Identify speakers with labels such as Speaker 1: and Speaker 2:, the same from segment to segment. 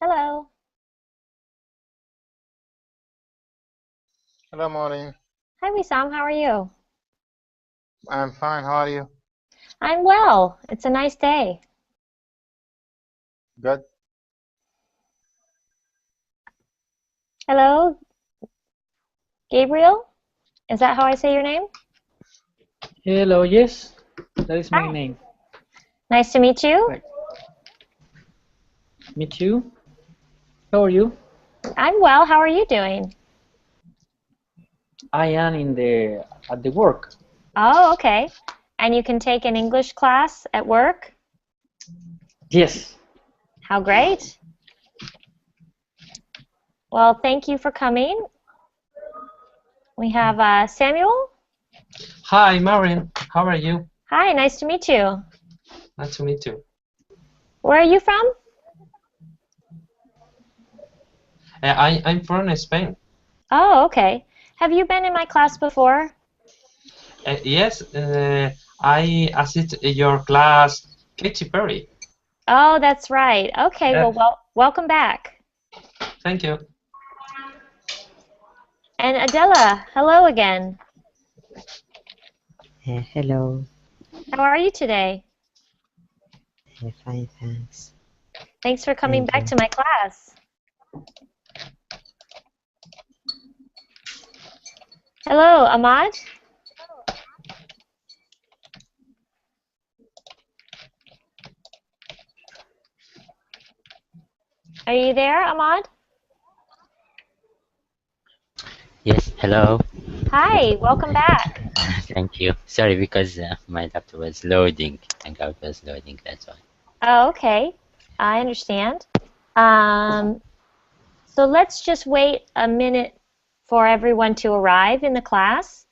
Speaker 1: Hello.
Speaker 2: Hello, Maureen.
Speaker 1: Hi, Wissam. How are you?
Speaker 2: I'm fine. How are you?
Speaker 1: I'm well. It's a nice day.
Speaker 2: Good.
Speaker 1: Hello, Gabriel. Is that how I say your name?
Speaker 3: Hello, yes, that is my
Speaker 1: Hi.
Speaker 3: name.
Speaker 1: Nice to meet you.
Speaker 3: Right. Me too. How are you?
Speaker 1: I'm well. How are you doing?
Speaker 3: I am at the work.
Speaker 1: Oh, okay. And you can take an English class at work?
Speaker 3: Yes.
Speaker 1: How great. Well, thank you for coming. We have Samuel.
Speaker 4: Hi, Maureen. How are you?
Speaker 1: Hi, nice to meet you.
Speaker 4: Nice to meet you.
Speaker 1: Where are you from?
Speaker 4: I'm from Spain.
Speaker 1: Oh, okay. Have you been in my class before?
Speaker 4: Yes, I assist your class, Katy Perry.
Speaker 1: Oh, that's right. Okay,
Speaker 4: Uh,
Speaker 1: well, welcome back.
Speaker 4: Thank you.
Speaker 1: And Adela, hello again.
Speaker 5: Hello.
Speaker 1: How are you today?
Speaker 5: Fine, thanks.
Speaker 1: Thanks for coming
Speaker 5: And
Speaker 1: back
Speaker 5: you?
Speaker 1: to my class. Hello, Ahmad. Are you there, Ahmad?
Speaker 5: Yes, hello.
Speaker 1: Hi, welcome back.
Speaker 5: Thank you. Sorry, because my laptop was loading. Hangout was loading, that's why.
Speaker 1: Oh, okay. I understand. So let's just wait a minute for everyone to arrive in the class,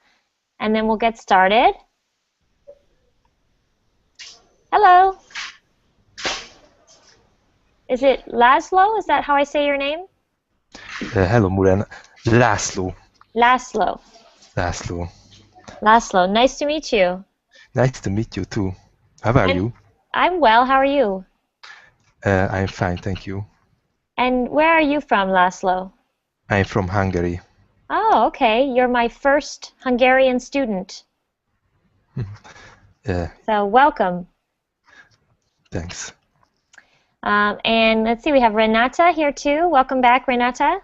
Speaker 1: and then we'll get started. Hello. Is it Laszlo? Is that how I say your name?
Speaker 6: Hello, Maureen. László.
Speaker 1: Laszlo.
Speaker 6: László.
Speaker 1: Laszlo, nice to meet you.
Speaker 6: Nice to meet you too. How are
Speaker 1: And
Speaker 6: you?
Speaker 1: I'm well. How are you?
Speaker 6: I'm fine, thank you.
Speaker 1: And where are you from, Laszlo?
Speaker 6: I'm from Hungary.
Speaker 1: Oh, okay. You're my first Hungarian student. So welcome.
Speaker 6: Thanks.
Speaker 1: And let's see, we have Renata here too. Welcome back, Renata.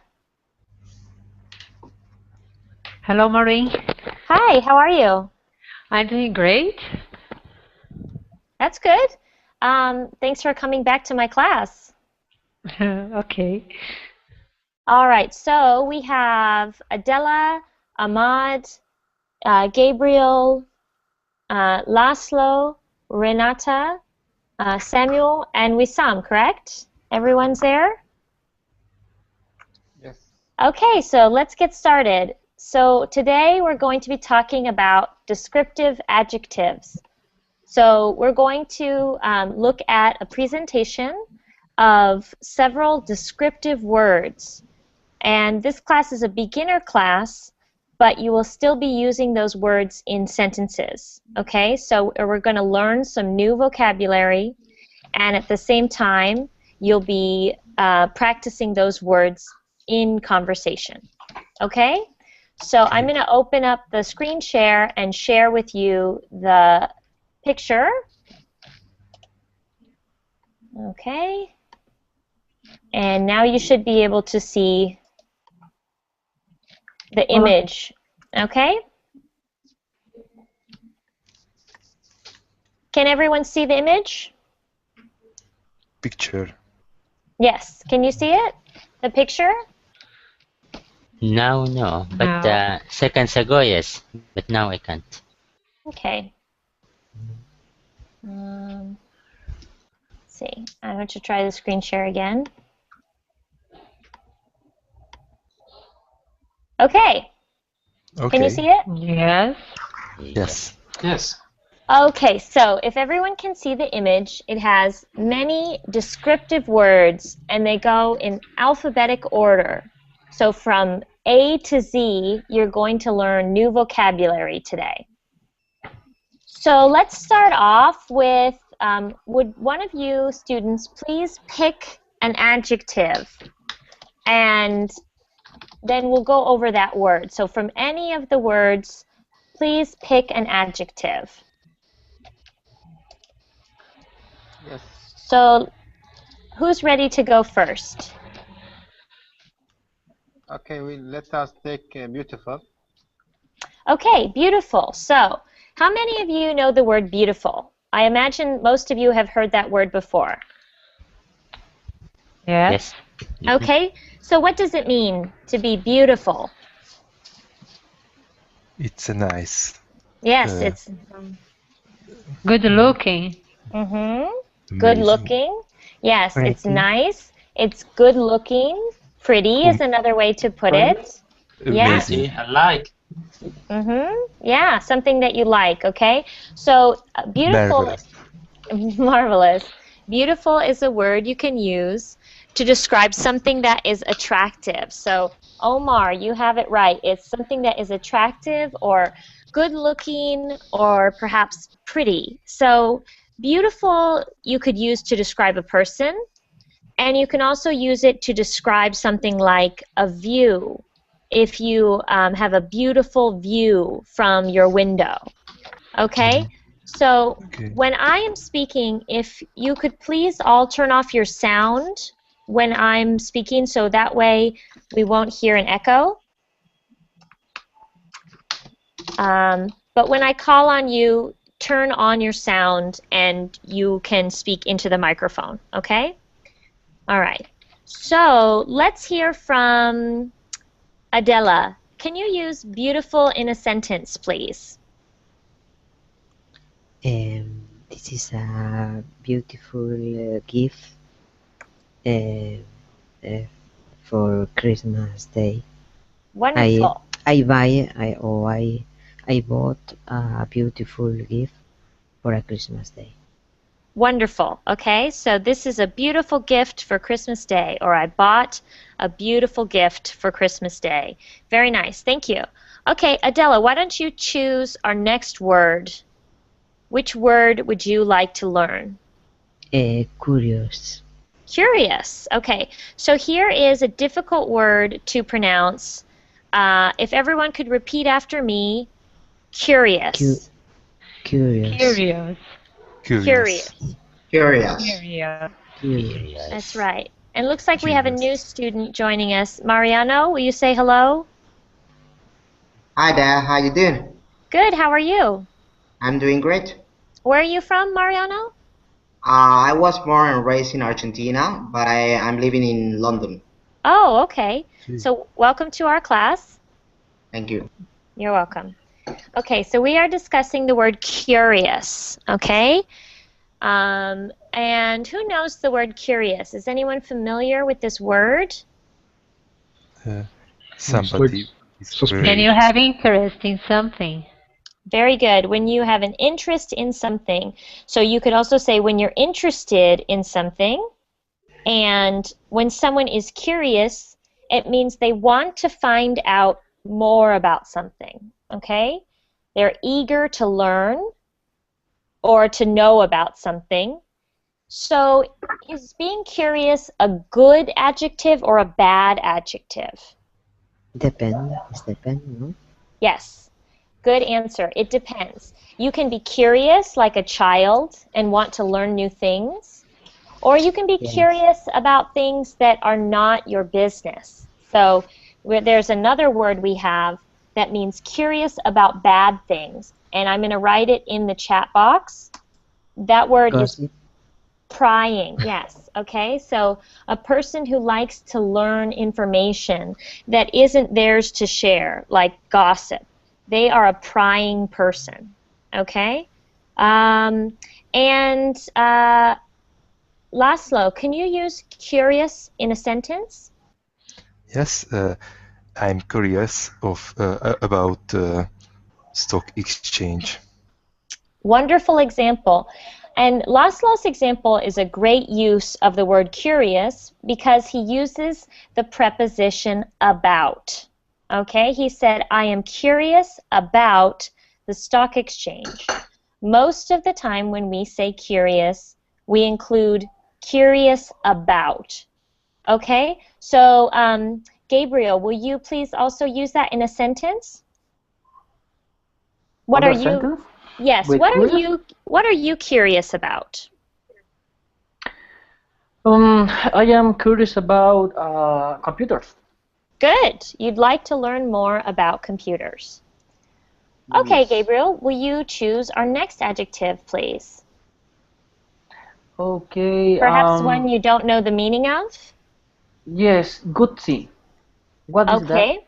Speaker 7: Hello, Maureen.
Speaker 1: Hi, how are you?
Speaker 7: I'm doing great.
Speaker 1: That's good. Thanks for coming back to my class.
Speaker 7: Okay.
Speaker 1: All right, so we have Adela, Ahmad, Gabriel, Laszlo, Renata, Samuel, and Wissam, correct? Everyone's there?
Speaker 2: Yes.
Speaker 1: Okay, so let's get started. So today we're going to be talking about descriptive adjectives. So we're going to look at a presentation of several descriptive words. And this class is a beginner class, but you will still be using those words in sentences. Okay, so we're going to learn some new vocabulary, and at the same time, you'll be practicing those words in conversation. Okay? So I'm going to open up the screen share and share with you the picture. Okay. And now you should be able to see the image. Okay? Can everyone see the image?
Speaker 6: Picture.
Speaker 1: Yes. Can you see it? The picture?
Speaker 5: Now, no, but
Speaker 7: No.
Speaker 5: seconds ago, yes, but now I can't.
Speaker 1: Okay. Let's see. I'm going to try the screen share again. Okay. Can you
Speaker 6: Okay.
Speaker 1: see it?
Speaker 7: Yes.
Speaker 6: Yes.
Speaker 4: Yes.
Speaker 1: Okay, so if everyone can see the image, it has many descriptive words, and they go in alphabetic order. So from A to Z, you're going to learn new vocabulary today. So let's start off with, would one of you students please pick an adjective, and then we'll go over that word. So from any of the words, please pick an adjective.
Speaker 2: Yes.
Speaker 1: So who's ready to go first?
Speaker 2: Okay, let us take beautiful.
Speaker 1: Okay, beautiful. So how many of you know the word beautiful? I imagine most of you have heard that word before.
Speaker 7: Yes.
Speaker 5: Yes.
Speaker 1: Okay, so what does it mean to be beautiful?
Speaker 6: It's a nice,
Speaker 1: Yes,
Speaker 6: uh,
Speaker 1: it's
Speaker 7: Good looking.
Speaker 1: good
Speaker 6: amazing,
Speaker 1: looking. Yes, it's
Speaker 8: Pretty.
Speaker 1: nice. It's good looking. Pretty is
Speaker 6: um,
Speaker 1: another way to put
Speaker 8: Pretty.
Speaker 1: it. Yes.
Speaker 6: amazing,
Speaker 4: Pretty, I like.
Speaker 1: Yeah, something that you like, okay? So beautiful,
Speaker 6: marvelous.
Speaker 1: marvelous. Beautiful is a word you can use to describe something that is attractive. So Omar, you have it right. It's something that is attractive or good looking or perhaps pretty. So beautiful you could use to describe a person, and you can also use it to describe something like a view. If you have a beautiful view from your window, okay? So
Speaker 6: Okay.
Speaker 1: when I am speaking, if you could please all turn off your sound when I'm speaking, so that way we won't hear an echo. But when I call on you, turn on your sound and you can speak into the microphone, okay? All right. So let's hear from Adela. Can you use beautiful in a sentence, please?
Speaker 8: This is a beautiful gift uh, uh, for Christmas Day.
Speaker 1: Wonderful.
Speaker 8: I bought a beautiful gift for a Christmas Day.
Speaker 1: Wonderful. Okay, so this is a beautiful gift for Christmas Day, or I bought a beautiful gift for Christmas Day. Very nice. Thank you. Okay, Adela, why don't you choose our next word? Which word would you like to learn?
Speaker 8: Curious.
Speaker 1: Curious. Okay, so here is a difficult word to pronounce. If everyone could repeat after me, curious.
Speaker 8: Curious.
Speaker 7: Curious.
Speaker 6: Curious.
Speaker 9: Curious.
Speaker 7: Curious.
Speaker 8: Curious.
Speaker 1: That's right. And it looks like we have a
Speaker 6: Curious.
Speaker 1: new student joining us. Mariano, will you say hello?
Speaker 9: Hi there, how you doing?
Speaker 1: Good, how are you?
Speaker 9: I'm doing great.
Speaker 1: Where are you from, Mariano?
Speaker 9: I was born and raised in Argentina, but I'm living in London.
Speaker 1: Oh, okay.
Speaker 6: Okay.
Speaker 1: So welcome to our class.
Speaker 9: Thank you.
Speaker 1: You're welcome. Okay, so we are discussing the word curious, okay? And who knows the word curious? Is anyone familiar with this word?
Speaker 6: Somebody is
Speaker 7: Can
Speaker 6: very,
Speaker 7: you have interest in something?
Speaker 1: Very good. When you have an interest in something. So you could also say when you're interested in something. And when someone is curious, it means they want to find out more about something, okay? They're eager to learn or to know about something. So is being curious a good adjective or a bad adjective?
Speaker 8: Depend, no?
Speaker 1: Yes. Good answer. It depends. You can be curious like a child and want to learn new things, or you can be
Speaker 8: Yes.
Speaker 1: curious about things that are not your business. So there's another word we have that means curious about bad things, and I'm going to write it in the chat box. That word is
Speaker 8: Gossip.
Speaker 1: prying. Yes. Okay. So a person who likes to learn information that isn't theirs to share, like gossip. They are a prying person. Okay. And Laszlo, can you use curious in a sentence?
Speaker 6: yes, I'm curious about stock exchange.
Speaker 1: Wonderful example. And Laszlo's example is a great use of the word curious because he uses the preposition about. Okay, he said, I am curious about the stock exchange. Most of the time when we say curious, we include curious about. Okay, so Gabriel, will you please also use that in a sentence? What are
Speaker 3: Other
Speaker 1: you?
Speaker 3: sentence?
Speaker 1: Yes.
Speaker 3: With curious?
Speaker 1: What are you curious about?
Speaker 3: I am curious about computers.
Speaker 1: Good. You'd like to learn more about computers. Okay,
Speaker 3: Yes.
Speaker 1: Gabriel, will you choose our next adjective, please?
Speaker 3: Okay.
Speaker 1: Perhaps one you don't know the meaning of?
Speaker 3: Yes, gutsy. What is that?
Speaker 1: Okay.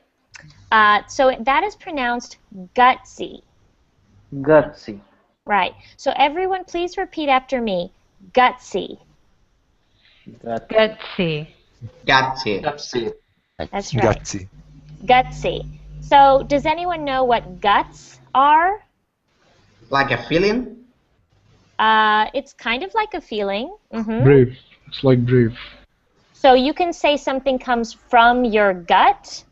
Speaker 1: So that is pronounced gutsy.
Speaker 3: Gutsy.
Speaker 1: Right. So everyone, please repeat after me. Gutsy.
Speaker 7: Gutsy.
Speaker 9: Gutsy.
Speaker 4: Gutsy.
Speaker 1: That's right.
Speaker 6: Gutsy.
Speaker 1: Gutsy. So does anyone know what guts are?
Speaker 9: Like a feeling?
Speaker 1: It's kind of like a feeling.
Speaker 10: Brave. It's like brave.
Speaker 1: So you can say something comes from your gut.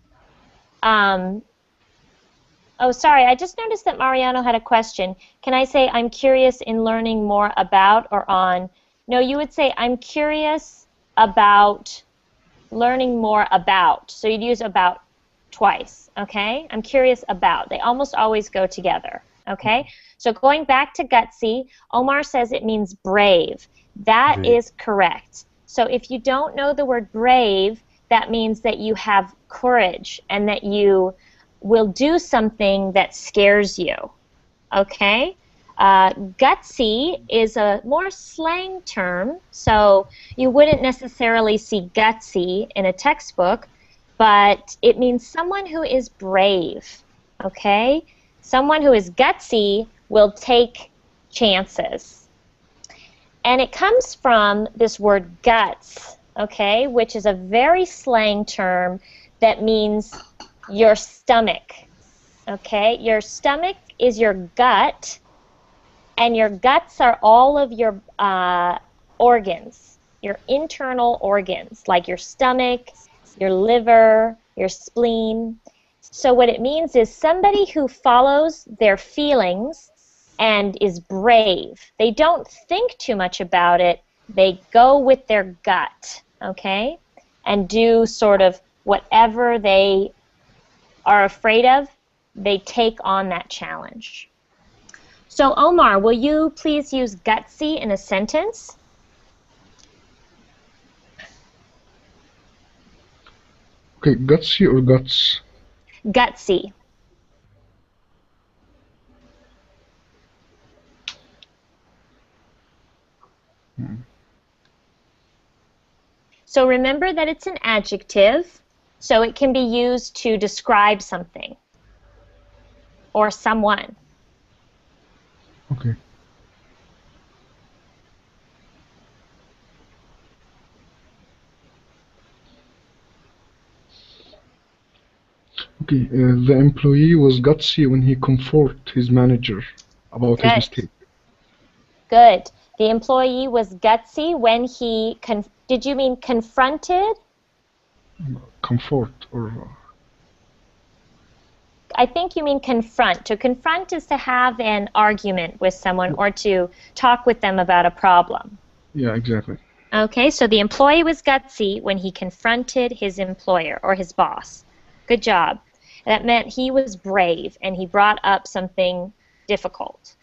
Speaker 1: Oh, sorry, I just noticed that Mariano had a question. Can I say I'm curious in learning more about or on? No, you would say I'm curious about learning more about. So you'd use about twice, okay? I'm curious about. They almost always go together, okay? So going back to gutsy, Omar says it means brave. That
Speaker 6: Brave.
Speaker 1: is correct. So if you don't know the word brave, that means that you have courage and that you will do something that scares you, okay? Gutsy is a more slang term, so you wouldn't necessarily see gutsy in a textbook, but it means someone who is brave, okay? Someone who is gutsy will take chances. And it comes from this word guts, okay, which is a very slang term that means your stomach, okay? Your stomach is your gut, and your guts are all of your organs, your internal organs, like your stomach, your liver, your spleen. So what it means is somebody who follows their feelings and is brave. They don't think too much about it. They go with their gut, okay? And do sort of whatever they are afraid of, they take on that challenge. So Omar, will you please use gutsy in a sentence?
Speaker 10: Okay, gutsy or guts?
Speaker 1: Gutsy. So remember that it's an adjective, so it can be used to describe something or someone.
Speaker 10: Okay. Okay, the employee was gutsy when he confronted his manager about his
Speaker 1: Good.
Speaker 10: mistake.
Speaker 1: Good. The employee was gutsy when he, did you mean confronted?
Speaker 10: Comfort or
Speaker 1: I think you mean confront. To confront is to have an argument with someone or to talk with them about a problem.
Speaker 10: yeah, exactly.
Speaker 1: Okay, so the employee was gutsy when he confronted his employer or his boss. Good job. That meant he was brave and he brought up something difficult.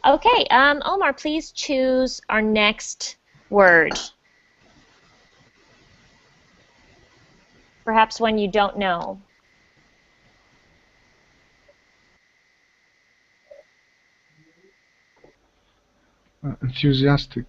Speaker 1: Okay, Omar, please choose our next word. Perhaps one you don't know.
Speaker 10: Enthusiastic.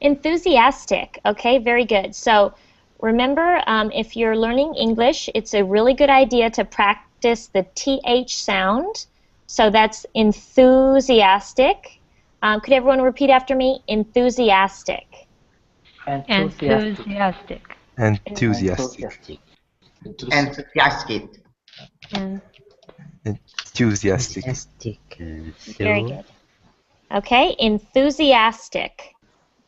Speaker 1: Enthusiastic. Okay, very good. So remember, if you're learning English, it's a really good idea to practice the TH sound. So that's enthusiastic. Could everyone repeat after me? Enthusiastic.
Speaker 7: Enthusiastic.
Speaker 6: Enthusiastic.
Speaker 9: Enthusiastic.
Speaker 6: Enthusiastic.
Speaker 1: Very good. Okay, enthusiastic.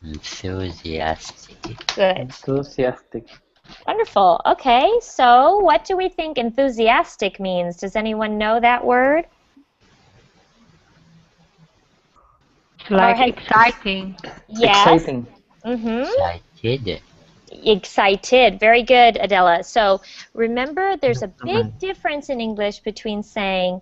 Speaker 5: Enthusiastic.
Speaker 1: Good.
Speaker 3: Enthusiastic.
Speaker 1: Wonderful. Okay, so what do we think enthusiastic means? Does anyone know that word?
Speaker 7: Like exciting.
Speaker 1: Yes.
Speaker 3: Exciting.
Speaker 1: Mm-hmm.
Speaker 5: Excited.
Speaker 1: Excited. Very good, Adela. So remember, there's a big difference in English between saying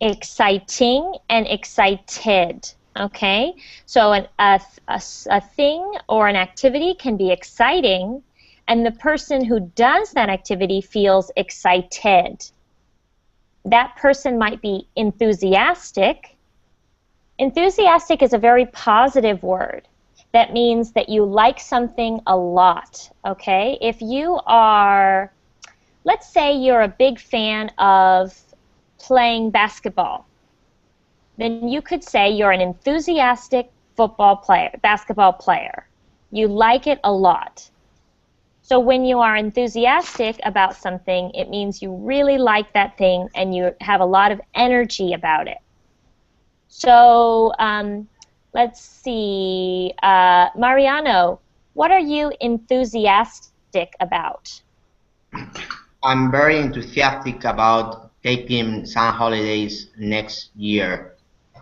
Speaker 1: exciting and excited. Okay? So a thing or an activity can be exciting, and the person who does that activity feels excited. That person might be enthusiastic. Enthusiastic is a very positive word. That means that you like something a lot, okay? If you are, let's say you're a big fan of playing basketball, then you could say you're an enthusiastic basketball player. You like it a lot. So when you are enthusiastic about something, it means you really like that thing and you have a lot of energy about it. So let's see, Mariano, what are you enthusiastic about?
Speaker 9: I'm very enthusiastic about taking some holidays next year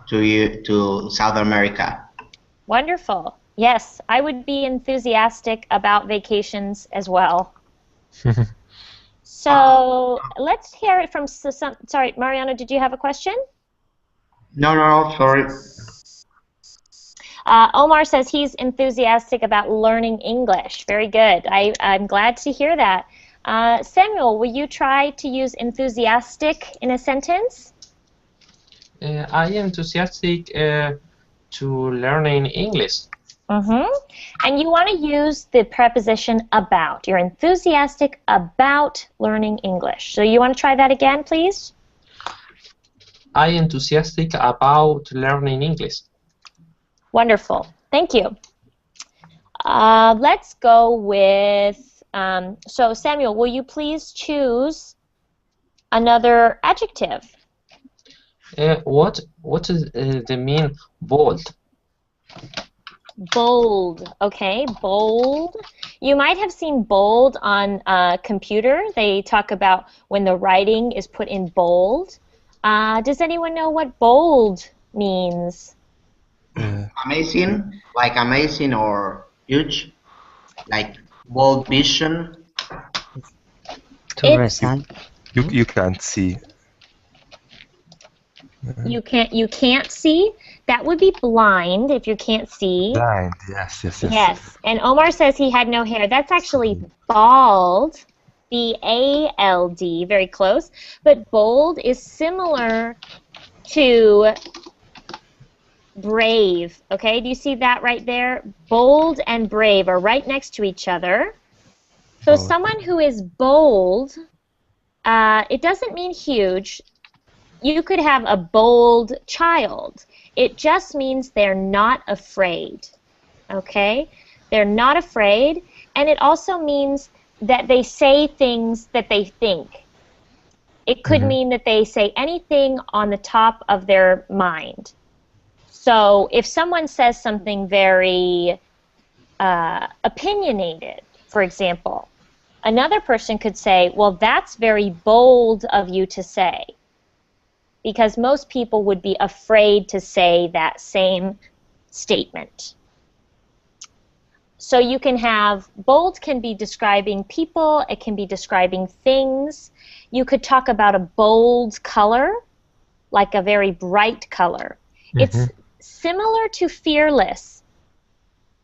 Speaker 9: to South America.
Speaker 1: Wonderful. Yes, I would be enthusiastic about vacations as well. So let's hear it from sorry, Mariano, did you have a question?
Speaker 9: No, sorry.
Speaker 1: Omar says he's enthusiastic about learning English. Very good. I'm glad to hear that. Samuel, will you try to use enthusiastic in a sentence?
Speaker 4: I am enthusiastic to learning English.
Speaker 1: And you want to use the preposition about. You're enthusiastic about learning English. So you want to try that again, please?
Speaker 4: I am enthusiastic about learning English.
Speaker 1: Wonderful. Thank you. Let's go with, so Samuel, will you please choose another adjective?
Speaker 4: What is the mean bold?
Speaker 1: Bold, okay, bold. You might have seen bold on a computer. They talk about when the writing is put in bold. Does anyone know what bold means?
Speaker 9: Amazing, like amazing or huge, like bold vision.
Speaker 8: To resign.
Speaker 6: You can't see.
Speaker 1: You can't see? That would be blind if you can't see.
Speaker 6: Blind, yes.
Speaker 1: Yes, and Omar says he had no hair. That's actually bald, B-A-L-D, very close. But bold is similar to brave, okay? Do you see that right there? Bold and brave are right next to each other. So someone who is bold, it doesn't mean huge. You could have a bold child. It just means they're not afraid, okay? They're not afraid, and it also means that they say things that they think. It could mean that they say anything on the top of their mind. So if someone says something very opinionated, for example, another person could say, well, that's very bold of you to say, because most people would be afraid to say that same statement. So you can have, bold can be describing people, it can be describing things. You could talk about a bold color, like a very bright color. It's similar to fearless.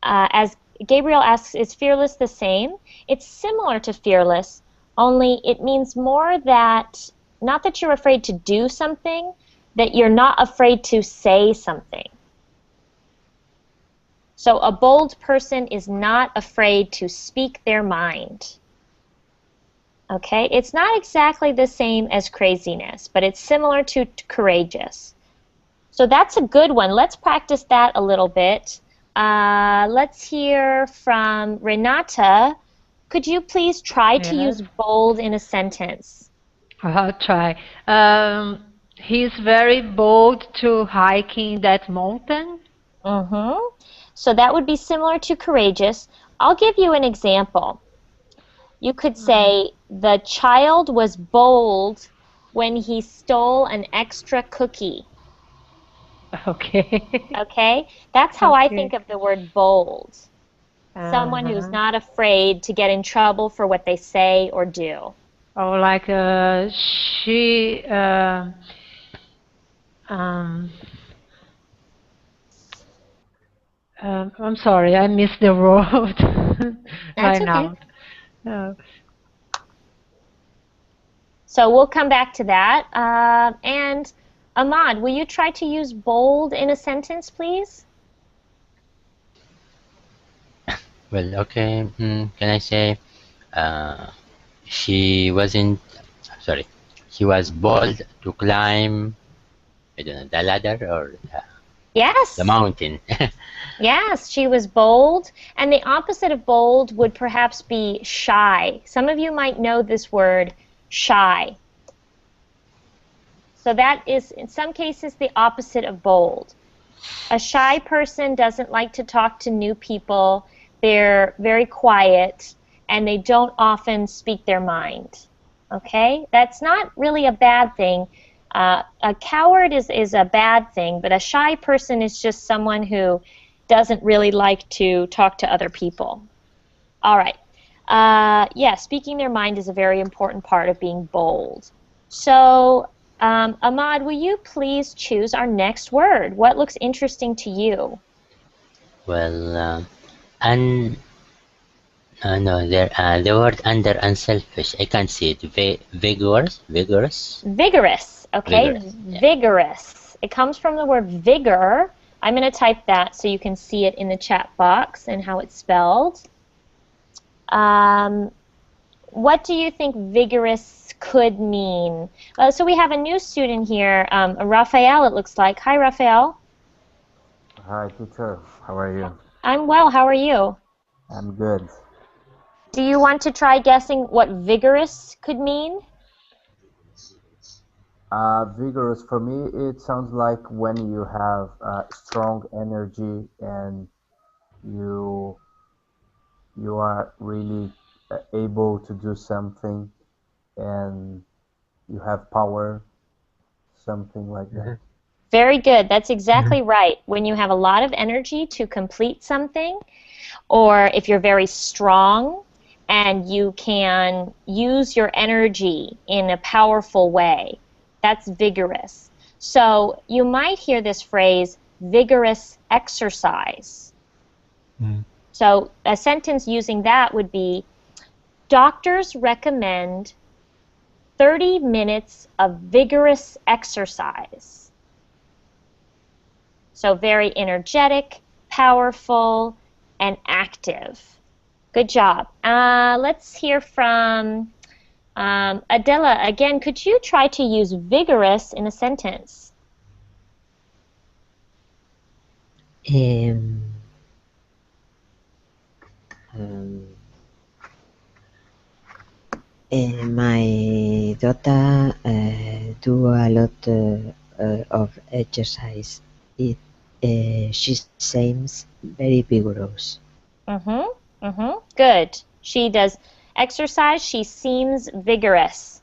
Speaker 1: As Gabriel asks, is fearless the same? It's similar to fearless, only it means more that, not that you're afraid to do something, that you're not afraid to say something. So a bold person is not afraid to speak their mind. Okay, it's not exactly the same as craziness, but it's similar to courageous. So that's a good one. Let's practice that a little bit. Let's hear from Renata. Could you please try to use bold in a sentence?
Speaker 7: I'll try. He's very bold to hiking that mountain.
Speaker 1: So that would be similar to courageous. I'll give you an example. You could say, the child was bold when he stole an extra cookie.
Speaker 7: Okay.
Speaker 1: Okay? That's how I think of the word bold. Someone who's
Speaker 7: Uh-huh.
Speaker 1: not afraid to get in trouble for what they say or do.
Speaker 7: Or like she um, I'm sorry, I missed the word
Speaker 1: That's
Speaker 7: right
Speaker 1: okay.
Speaker 7: now. Uh,
Speaker 1: So we'll come back to that. And Ahmad, will you try to use bold in a sentence, please?
Speaker 5: Well, okay. Can I say she wasn't, sorry, she was bold to climb, I don't know, the ladder or the
Speaker 1: Yes.
Speaker 5: mountain.
Speaker 1: Yes, she was bold. And the opposite of bold would perhaps be shy. Some of you might know this word, shy. So that is, in some cases, the opposite of bold. A shy person doesn't like to talk to new people. They're very quiet, and they don't often speak their mind. Okay? That's not really a bad thing. A coward is a bad thing, but a shy person is just someone who doesn't really like to talk to other people. All right. Yeah, speaking their mind is a very important part of being bold. So, Ahmad, will you please choose our next word? What looks interesting to you?
Speaker 5: Well, un, no, there, the word under unselfish, I can't see it. Vigorous? Vigorous?
Speaker 1: Vigorous. Okay,
Speaker 5: Vigorous, yeah.
Speaker 1: vigorous. It comes from the word vigor. I'm going to type that so you can see it in the chat box and how it's spelled. What do you think vigorous could mean? So we have a new student here, Raphael, it looks like. Hi, Raphael.
Speaker 11: Hi, teacher. How are you?
Speaker 1: I'm well. How are you?
Speaker 11: I'm good.
Speaker 1: Do you want to try guessing what vigorous could mean?
Speaker 11: Vigorous for me, it sounds like when you have strong energy and you you are really able to do something and you have power, something like that.
Speaker 1: Very good. That's exactly right. When you have a lot of energy to complete something, or if you're very strong and you can use your energy in a powerful way, that's vigorous. So you might hear this phrase, vigorous exercise. So a sentence using that would be, doctors recommend 30 minutes of vigorous exercise. So very energetic, powerful, and active. Good job. Let's hear from Adela. Again, could you try to use vigorous in a sentence?
Speaker 8: Um, um, my daughter do a lot of exercise. She seems very vigorous.
Speaker 1: Good. She does exercise. She seems vigorous.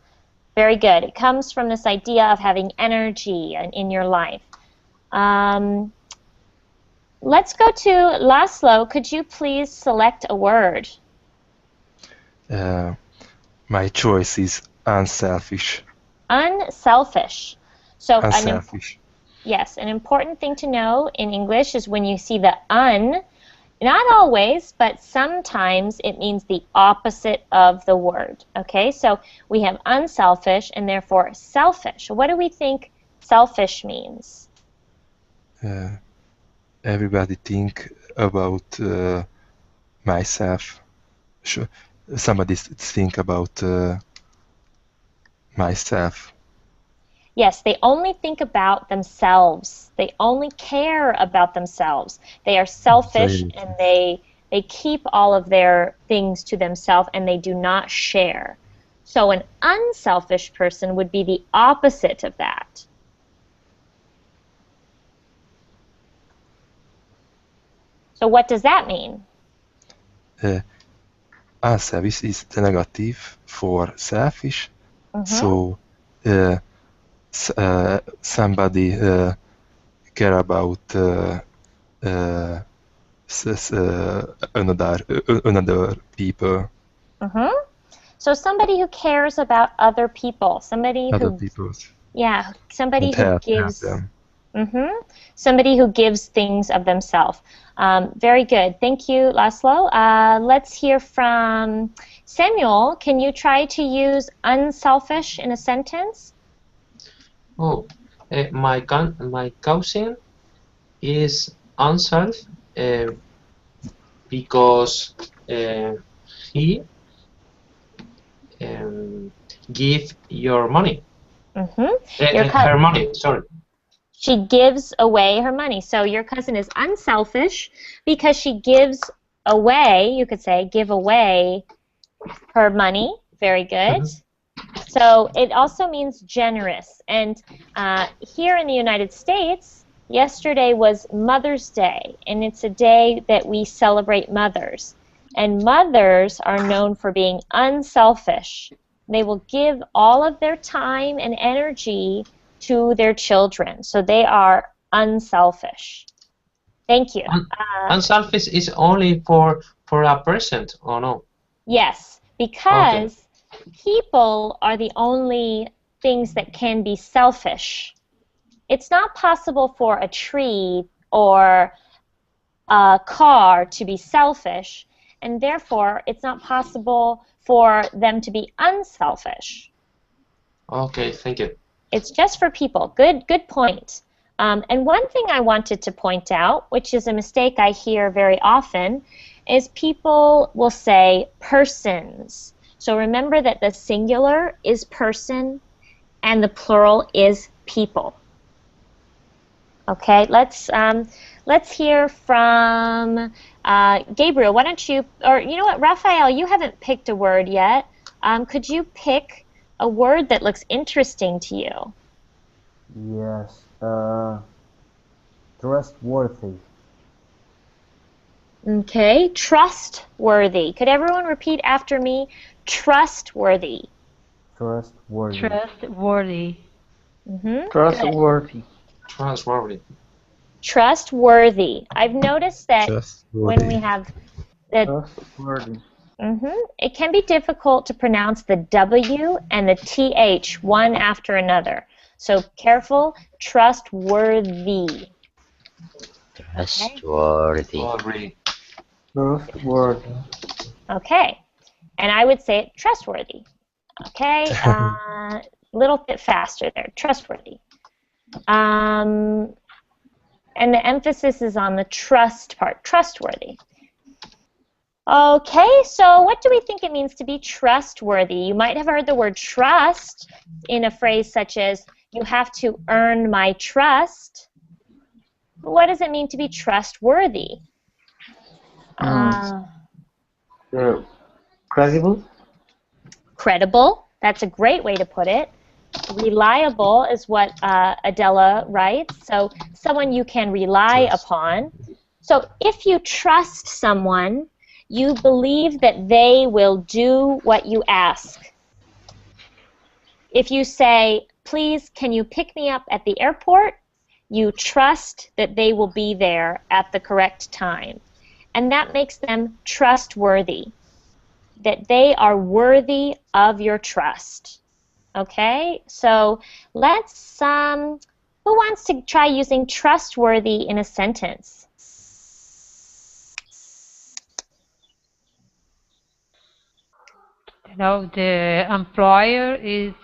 Speaker 1: Very good. It comes from this idea of having energy in your life. Let's go to Laszlo. Could you please select a word?
Speaker 6: My choice is unselfish.
Speaker 1: Unselfish. So
Speaker 6: Unselfish.
Speaker 1: yes, an important thing to know in English is when you see the un, not always, but sometimes it means the opposite of the word. Okay, so we have unselfish and therefore selfish. What do we think selfish means?
Speaker 6: Everybody think about myself. Somebody think about myself.
Speaker 1: Yes, they only think about themselves. They only care about themselves. They are selfish and they keep all of their things to themselves and they do not share. So an unselfish person would be the opposite of that. So what does that mean?
Speaker 6: Unselfish is the negative for selfish. So somebody care about blesses another people.
Speaker 1: Mm-hmm. So somebody who cares about other people, somebody
Speaker 6: Other
Speaker 1: who,
Speaker 6: people.
Speaker 1: yeah, somebody
Speaker 6: And
Speaker 1: who
Speaker 6: help
Speaker 1: gives,
Speaker 6: them.
Speaker 1: somebody who gives things of themselves. Very good. Thank you, Laszlo. Let's hear from Samuel. Can you try to use unselfish in a sentence?
Speaker 4: Oh, my cousin is unself because he give your money. Her money, sorry.
Speaker 1: She gives away her money. So your cousin is unselfish because she gives away, you could say, give away her money. Very good. So it also means generous. And here in the United States, yesterday was Mother's Day, and it's a day that we celebrate mothers. And mothers are known for being unselfish. They will give all of their time and energy to their children. So they are unselfish. Thank you.
Speaker 4: Unselfish is only for a present, or no?
Speaker 1: Yes, because people are the only things that can be selfish. It's not possible for a tree or a car to be selfish, and therefore it's not possible for them to be unselfish.
Speaker 4: Okay, thank you.
Speaker 1: It's just for people. Good point. And one thing I wanted to point out, which is a mistake I hear very often, is people will say persons. So remember that the singular is person and the plural is people. Okay, let's hear from Gabriel. Why don't you, or you know what, Raphael, you haven't picked a word yet. Could you pick a word that looks interesting to you?
Speaker 11: Yes. Trustworthy.
Speaker 1: Okay, trustworthy. Could everyone repeat after me? Trustworthy.
Speaker 11: Trustworthy.
Speaker 7: Trustworthy.
Speaker 3: Trustworthy.
Speaker 4: Trustworthy.
Speaker 1: Trustworthy. I've noticed that when we have that,
Speaker 3: Trustworthy.
Speaker 1: it can be difficult to pronounce the W and the TH one after another. So careful. Trustworthy.
Speaker 5: Trustworthy.
Speaker 3: Trustworthy.
Speaker 1: Okay, and I would say it trustworthy. Okay, little bit faster there. Trustworthy. And the emphasis is on the trust part. Trustworthy. Okay, so what do we think it means to be trustworthy? You might have heard the word trust in a phrase such as, you have to earn my trust. But what does it mean to be trustworthy?
Speaker 3: Credible.
Speaker 1: Credible, that's a great way to put it. Reliable is what Adela writes, so someone you can rely upon. So if you trust someone, you believe that they will do what you ask. If you say, please, can you pick me up at the airport? You trust that they will be there at the correct time. And that makes them trustworthy, that they are worthy of your trust. Okay, so let's, who wants to try using trustworthy in a sentence?
Speaker 7: The employer is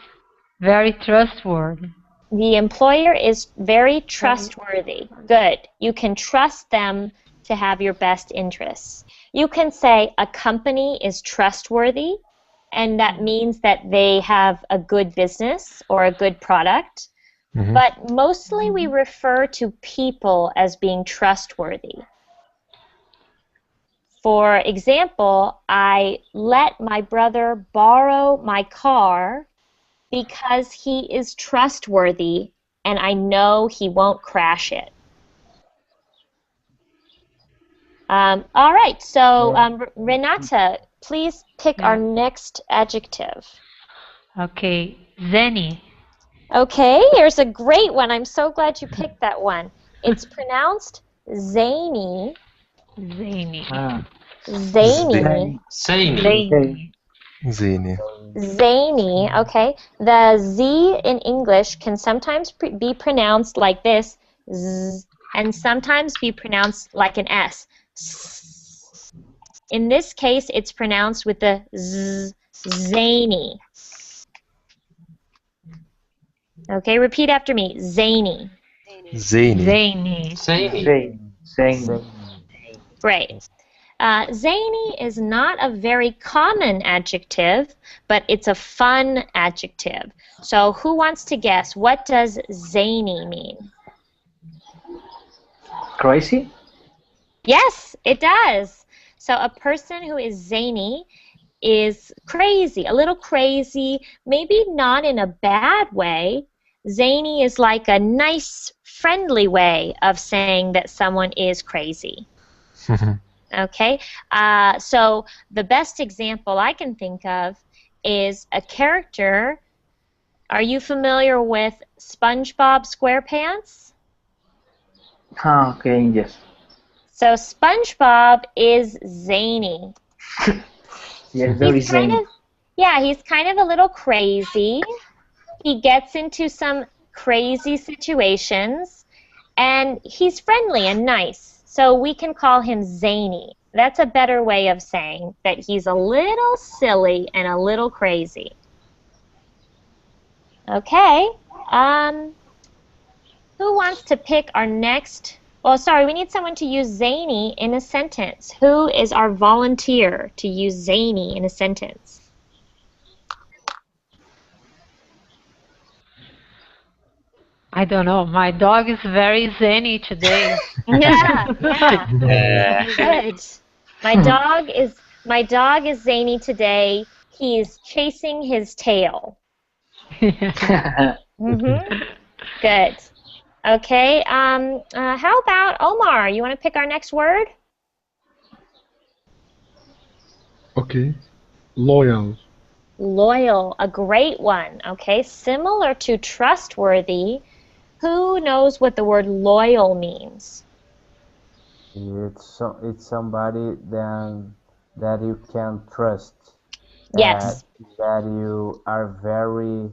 Speaker 7: very trustworthy.
Speaker 1: The employer is very trustworthy. Good. You can trust them to have your best interests. You can say a company is trustworthy, and that means that they have a good business or a good product. But mostly we refer to people as being trustworthy. For example, I let my brother borrow my car because he is trustworthy and I know he won't crash it. All right, so Renata, please pick our next adjective.
Speaker 7: Okay, zany.
Speaker 1: Okay, here's a great one. I'm so glad you picked that one. It's pronounced zany,
Speaker 7: Zany.
Speaker 1: Zany.
Speaker 4: Zany.
Speaker 6: Zini.
Speaker 1: Zany, okay. The Z in English can sometimes be pronounced like this, Z, and sometimes be pronounced like an S. In this case, it's pronounced with the Z, zany. Okay, repeat after me, zany.
Speaker 6: Zany.
Speaker 3: Zany.
Speaker 1: Great. Zany is not a very common adjective, but it's a fun adjective. So who wants to guess, what does zany mean?
Speaker 3: Crazy?
Speaker 1: Yes, it does. So a person who is zany is crazy, a little crazy, maybe not in a bad way. Zany is like a nice, friendly way of saying that someone is crazy. Okay, so the best example I can think of is a character. Are you familiar with SpongeBob SquarePants?
Speaker 3: Okay, yes.
Speaker 1: So SpongeBob is zany.
Speaker 3: Yes, very
Speaker 1: He's kind
Speaker 3: zany.
Speaker 1: of, yeah, he's kind of a little crazy. He gets into some crazy situations, and he's friendly and nice. So we can call him zany. That's a better way of saying that he's a little silly and a little crazy. Okay. Who wants to pick our next? Well, sorry, we need someone to use zany in a sentence. Who is our volunteer to use zany in a sentence?
Speaker 7: I don't know. My dog is very zany today.
Speaker 1: Yeah. Good. My dog is zany today. He's chasing his tail. Good. Okay. How about Omar? You want to pick our next word?
Speaker 10: Okay. Loyal.
Speaker 1: Loyal, a great one. Okay, similar to trustworthy. Who knows what the word loyal means?
Speaker 11: It's somebody that you can trust.
Speaker 1: Yes.
Speaker 11: That you are very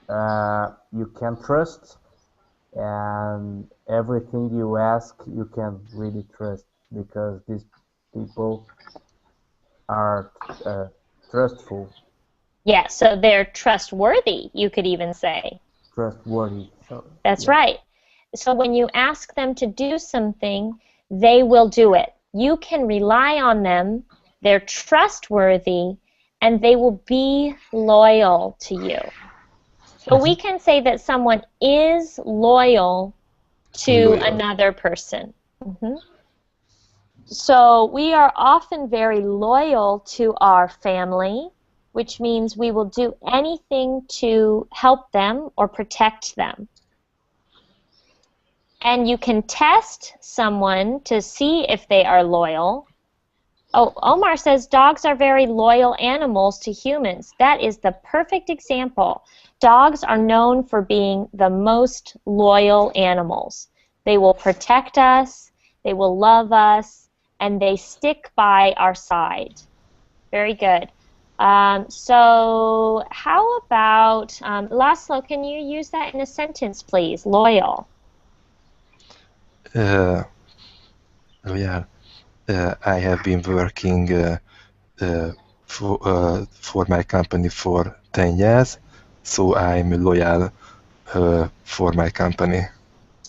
Speaker 11: you can trust, and everything you ask you can really trust because these people are trustful,
Speaker 1: Yeah, so they're trustworthy, you could even say.
Speaker 11: trustworthy. So
Speaker 1: That's
Speaker 11: yeah.
Speaker 1: right. So when you ask them to do something, they will do it. You can rely on them, they're trustworthy, and they will be loyal to you. So we can say that someone is loyal to another person. So we are often very loyal to our family, which means we will do anything to help them or protect them. And you can test someone to see if they are loyal. Oh, Omar says dogs are very loyal animals to humans. That is the perfect example. Dogs are known for being the most loyal animals. They will protect us, they will love us, and they stick by our side. Very good. So how about, Laszlo, can you use that in a sentence, please? Loyal.
Speaker 6: Loyal. I have been working for my company for 10 years, so I'm loyal for my company.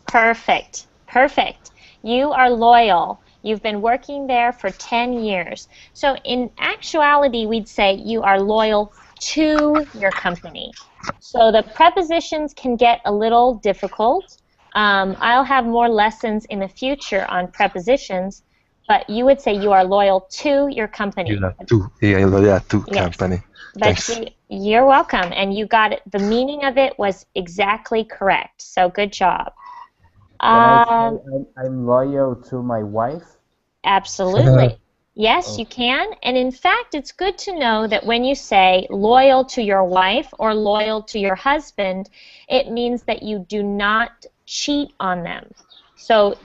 Speaker 1: Perfect. Perfect. You are loyal. You've been working there for 10 years. So in actuality, we'd say you are loyal to your company. So the prepositions can get a little difficult. I'll have more lessons in the future on prepositions, but you would say you are loyal to your company.
Speaker 6: Loyal to
Speaker 1: Yes.
Speaker 6: company.
Speaker 1: But
Speaker 6: Thanks.
Speaker 1: you're welcome, and you got it. The meaning of it was exactly correct. So good job.
Speaker 11: Can I say I'm loyal to my wife?
Speaker 1: Absolutely. Yes, you can. And in fact, it's good to know that when you say loyal to your wife or loyal to your husband, it means that you do not cheat on them. So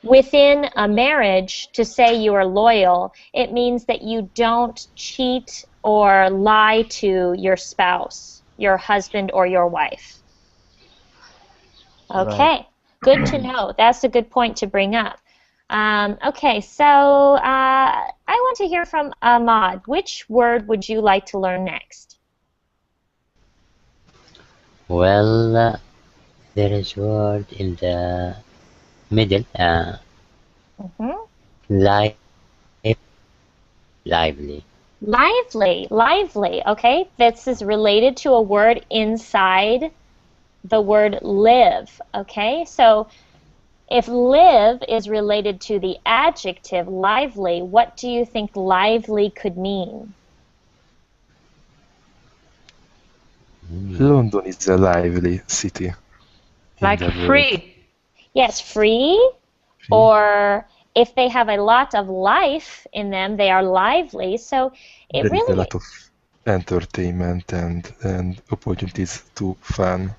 Speaker 1: within a marriage, to say you are loyal, it means that you don't cheat or lie to your spouse, your husband or your wife. Okay, good to know. That's a good point to bring up. Okay, so I want to hear from Ahmad. Which word would you like to learn next?
Speaker 5: Well, there is word in the middle. Live, lively.
Speaker 1: Lively. Okay, this is related to a word inside the word live. Okay, so if live is related to the adjective lively, what do you think lively could mean?
Speaker 6: London is a lively city.
Speaker 7: Like free.
Speaker 1: Yes, free, or if they have a lot of life in them, they are lively. So it
Speaker 6: There is a
Speaker 1: really,
Speaker 6: lot of entertainment and opportunities to fun.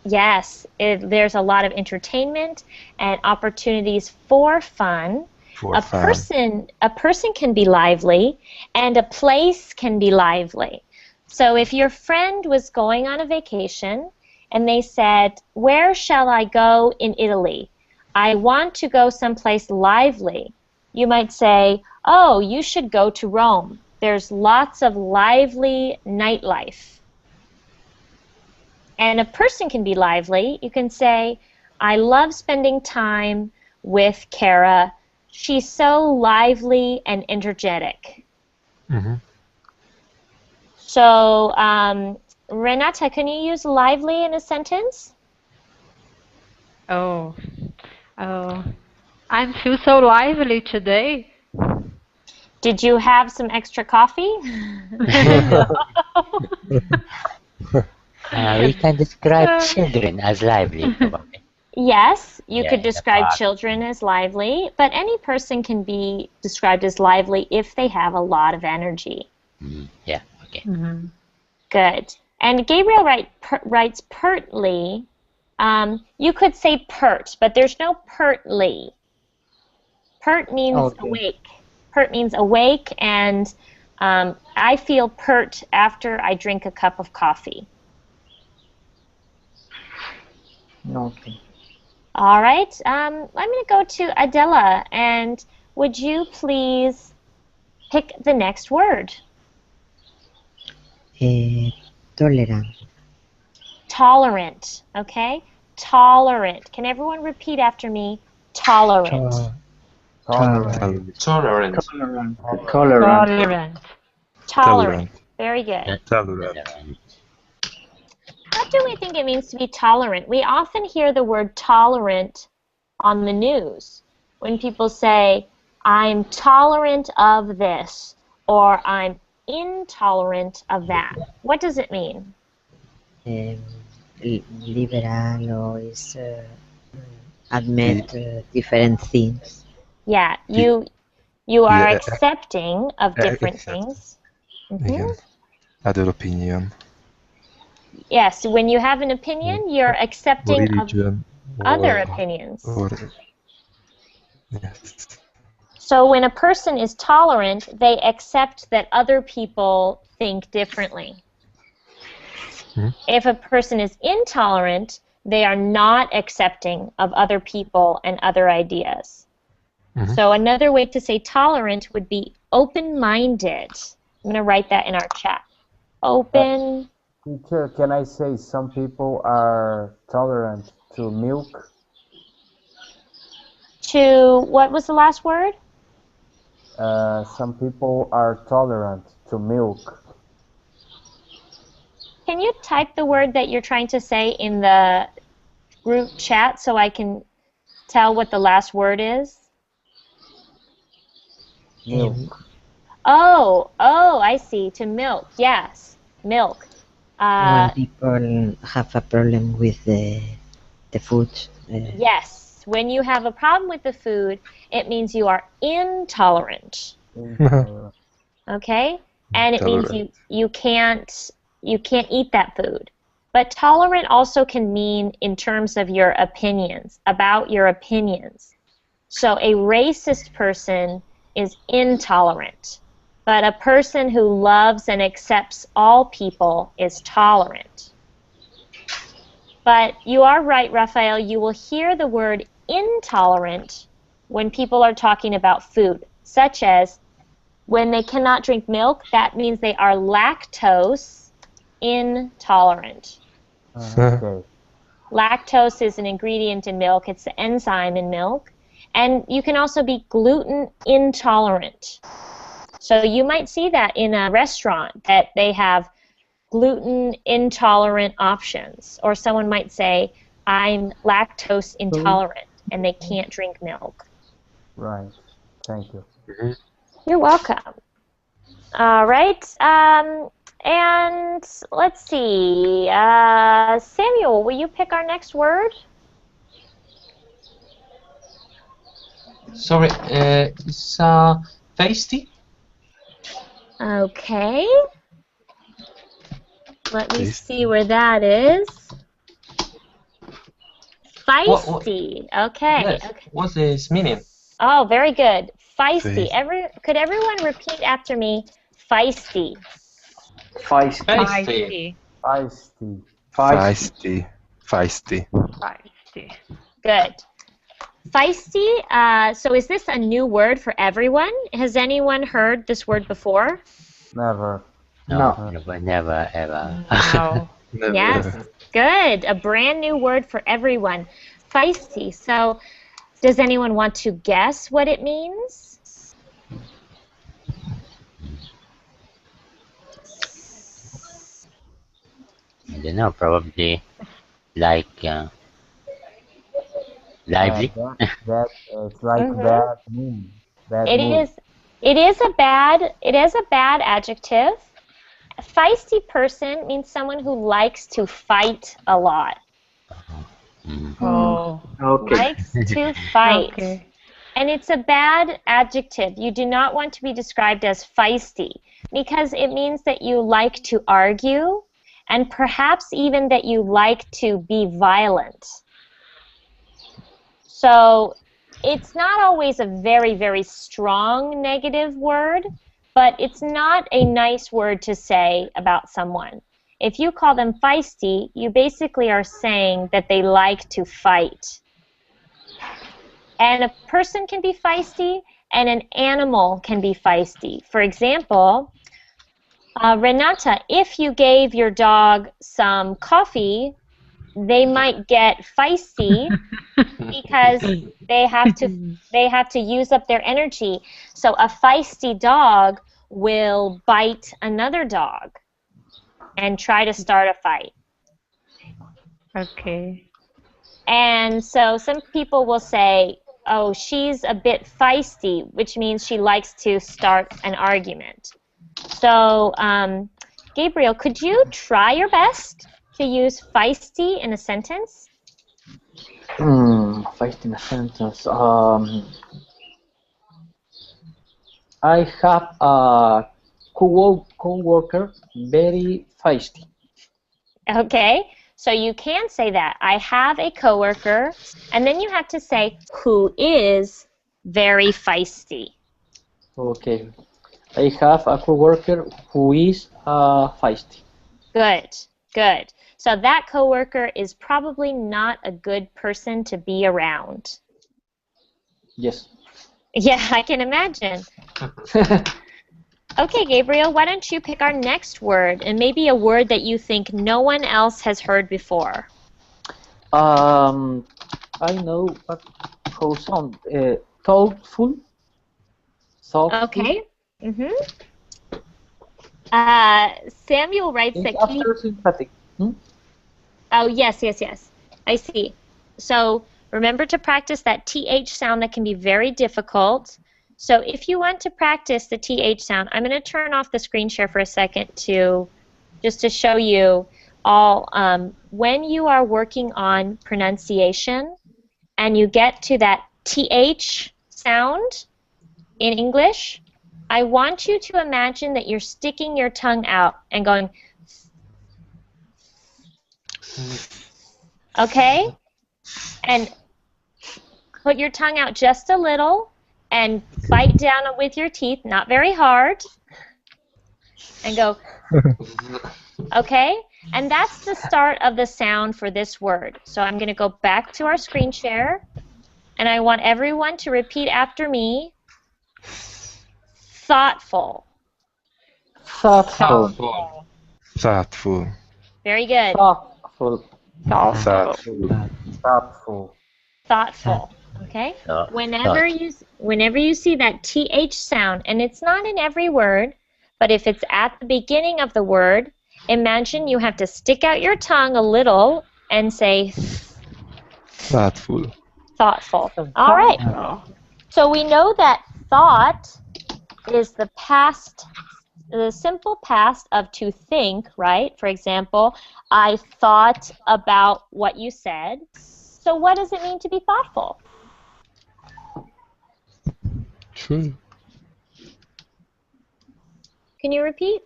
Speaker 1: yes, there's a lot of entertainment and opportunities for fun.
Speaker 6: For
Speaker 1: A
Speaker 6: fun.
Speaker 1: person can be lively, and a place can be lively. So if your friend was going on a vacation and they said, "Where shall I go in Italy? I want to go someplace lively." You might say, "Oh, you should go to Rome. There's lots of lively nightlife." And a person can be lively. You can say, "I love spending time with Kara. She's so lively and energetic." So, Renata, can you use lively in a sentence?
Speaker 7: Oh, I feel so lively today.
Speaker 1: Did you have some extra coffee?
Speaker 7: No.
Speaker 5: We can describe children as lively, probably.
Speaker 1: Yes, you
Speaker 5: Yeah,
Speaker 1: could
Speaker 5: in the
Speaker 1: describe
Speaker 5: park.
Speaker 1: children as lively, but any person can be described as lively if they have a lot of energy.
Speaker 5: Yeah, okay.
Speaker 1: Good. And Gabriel writes pertly. You could say pert, but there's no pertly. Pert means awake. Pert means awake, and I feel pert after I drink a cup of coffee.
Speaker 11: Okay.
Speaker 1: All right. I'm going to go to Adela, and would you please pick the next word?
Speaker 8: Tolerant.
Speaker 1: Tolerant. Okay. Tolerant. Can everyone repeat after me? Tolerant.
Speaker 11: Tolerant.
Speaker 4: Tolerant.
Speaker 1: Tolerant. Very good.
Speaker 6: Tolerant.
Speaker 1: What do we think it means to be tolerant? We often hear the word tolerant on the news when people say, "I'm tolerant of this," or "I'm intolerant of that." What does it mean?
Speaker 8: Liberal or is admit different things.
Speaker 1: Yeah, you are
Speaker 6: Yeah,
Speaker 1: accepting of different
Speaker 6: accept.
Speaker 1: things.
Speaker 6: Igen. Other opinion.
Speaker 1: Yes, when you have an opinion, you're
Speaker 6: Or
Speaker 1: accepting of
Speaker 6: religion.
Speaker 1: other
Speaker 6: Or,
Speaker 1: opinions.
Speaker 6: yes.
Speaker 1: So when a person is tolerant, they accept that other people think differently. If a person is intolerant, they are not accepting of other people and other ideas. So another way to say tolerant would be open-minded. I'm going to write that in our chat. Open.
Speaker 11: Teacher, can I say some people are tolerant to milk?
Speaker 1: To, what was the last word?
Speaker 11: Some people are tolerant to milk.
Speaker 1: Can you type the word that you're trying to say in the group chat so I can tell what the last word is?
Speaker 11: Milk.
Speaker 1: Oh, I see. To milk. Yes, milk.
Speaker 8: When people have a problem with the food.
Speaker 1: Yes, when you have a problem with the food, it means you are intolerant. Okay, and it means you can't eat that food. But tolerant also can mean in terms of your opinions, about your opinions. So a racist person is intolerant. But a person who loves and accepts all people is tolerant. But you are right, Raphael, you will hear the word intolerant when people are talking about food, such as when they cannot drink milk, that means they are lactose intolerant.
Speaker 11: Okay.
Speaker 1: Lactose is an ingredient in milk. It's the enzyme in milk. And you can also be gluten intolerant. So you might see that in a restaurant, that they have gluten intolerant options. Or someone might say, I'm lactose intolerant, and they can't drink milk.
Speaker 11: Right. Thank you.
Speaker 1: You're welcome. All right. And let's see. Samuel, will you pick our next word?
Speaker 4: Sorry, it's feisty.
Speaker 1: Okay. Let me see where that is. Feisty. Okay.
Speaker 4: Yes.
Speaker 1: Okay.
Speaker 4: What's its meaning?
Speaker 1: Oh, very good. Feisty.
Speaker 6: Feisty.
Speaker 1: Could everyone repeat after me? Feisty.
Speaker 4: Feisty.
Speaker 11: Feisty.
Speaker 6: Feisty. Feisty.
Speaker 7: Feisty.
Speaker 1: Good. Feisty. So is this a new word for everyone? Has anyone heard this word before?
Speaker 11: Never.
Speaker 5: No, never ever.
Speaker 7: No.
Speaker 6: Never.
Speaker 1: Yes. Good. A brand new word for everyone. Feisty. So does anyone want to guess what it means?
Speaker 5: I don't know, probably like lively.
Speaker 11: That it's like bad mood. Bad
Speaker 1: It
Speaker 11: mood.
Speaker 1: is. It is a bad adjective. A feisty person means someone who likes to fight a lot.
Speaker 7: Oh.
Speaker 1: Likes to fight.
Speaker 7: Okay.
Speaker 1: And it's a bad adjective. You do not want to be described as feisty because it means that you like to argue and perhaps even that you like to be violent. So it's not always a very, very strong negative word, but it's not a nice word to say about someone. If you call them feisty, you basically are saying that they like to fight. And a person can be feisty, and an animal can be feisty. For example, Renata, if you gave your dog some coffee, they might get feisty because they have to use up their energy. So a feisty dog will bite another dog and try to start a fight.
Speaker 7: Okay.
Speaker 1: And so some people will say, oh, she's a bit feisty, which means she likes to start an argument. So, Gabriel, could you try your best to use feisty in a sentence?
Speaker 3: Feisty in a sentence. I have a co-worker very feisty.
Speaker 1: Okay, so you can say that. I have a coworker, and then you have to say who is very feisty.
Speaker 3: Okay. I have a coworker who is feisty.
Speaker 1: Good, good. So that coworker is probably not a good person to be around.
Speaker 3: Yes.
Speaker 1: Yeah, I can imagine. Okay, Gabriel, why don't you pick our next word, and maybe a word that you think no one else has heard before.
Speaker 3: I know how sound thoughtful.
Speaker 1: Okay. Samuel writes
Speaker 3: It's
Speaker 1: that
Speaker 3: after sympathetic.
Speaker 1: Oh, yes. I see. So remember to practice that TH sound that can be very difficult. So if you want to practice the TH sound, I'm going to turn off the screen share for a second just to show you all. When you are working on pronunciation and you get to that TH sound in English, I want you to imagine that you're sticking your tongue out and going, okay? And Put your tongue out just a little and bite down with your teeth, not very hard, and go, okay? And that's the start of the sound for this word. So I'm going to go back to our screen share, and I want everyone to repeat after me. Thoughtful.
Speaker 3: Thoughtful.
Speaker 6: Thoughtful.
Speaker 1: Very good.
Speaker 3: Thoughtful.
Speaker 6: Thoughtful.
Speaker 11: Thoughtful.
Speaker 1: Thoughtful. Okay? Whenever you see that TH sound, and it's not in every word, but if it's at the beginning of the word, imagine you have to stick out your tongue a little and say
Speaker 6: Thoughtful.
Speaker 1: thoughtful. All right. So we know that thought is the past, the simple past of to think, right? For example, I thought about what you said. So what does it mean to be thoughtful?
Speaker 6: True.
Speaker 1: Can you repeat?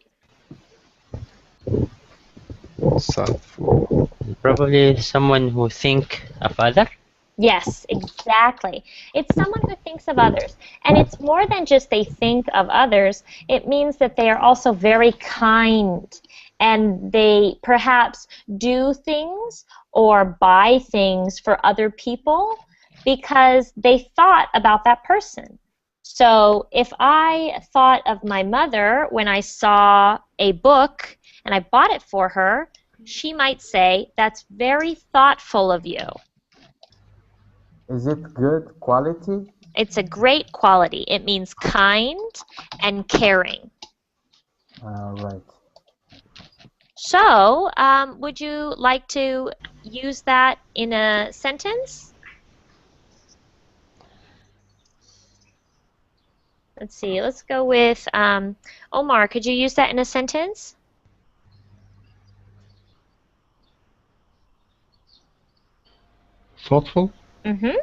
Speaker 6: Thoughtful.
Speaker 5: Probably someone who think of other.
Speaker 1: Yes, exactly. It's someone who thinks of others. And it's more than just they think of others. It means that they are also very kind. And they perhaps do things or buy things for other people because they thought about that person. So if I thought of my mother when I saw a book and I bought it for her, she might say, "That's very thoughtful of you."
Speaker 11: Is it good quality?
Speaker 1: It's a great quality. It means kind and caring.
Speaker 11: Right.
Speaker 1: So, would you like to use that in a sentence? Let's see. Let's go with Omar. Could you use that in a sentence?
Speaker 10: Thoughtful?
Speaker 1: Mm-hmm.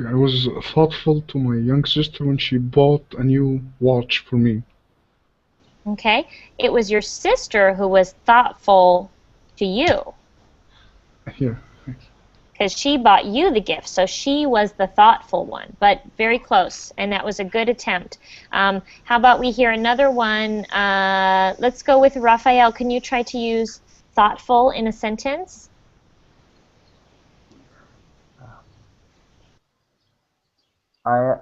Speaker 10: I was thoughtful to my young sister when she bought a new watch for me.
Speaker 1: Okay. It was your sister who was thoughtful to you.
Speaker 10: Yeah.
Speaker 1: Because she bought you the gift, so she was the thoughtful one, but very close, and that was a good attempt. How about we hear another one? Let's go with Raphael. Can you try to use thoughtful in a sentence?
Speaker 11: I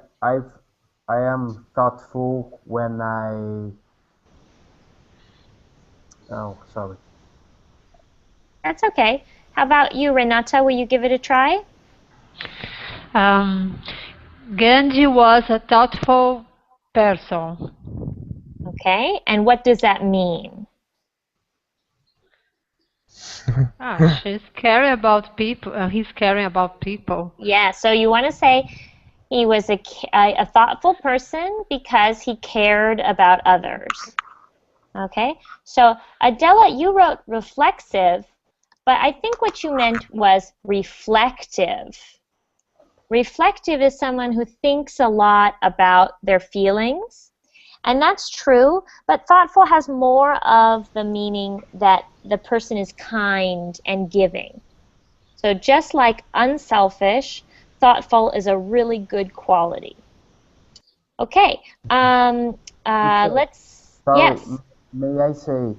Speaker 11: am thoughtful when oh, sorry.
Speaker 1: That's okay. How about you, Renata? Will you give it a try?
Speaker 7: Gandhi was a thoughtful person.
Speaker 1: Okay, and what does that mean?
Speaker 7: She's caring about people. He's caring about people.
Speaker 1: Yeah, so you want to say he was a thoughtful person because he cared about others. Okay, so Adela, you wrote reflexive, but I think what you meant was reflective. Reflective is someone who thinks a lot about their feelings, and that's true, but thoughtful has more of the meaning that the person is kind and giving. So just like unselfish, thoughtful is a really good quality. Okay, let's,
Speaker 11: Sorry,
Speaker 1: yes.
Speaker 11: may I say?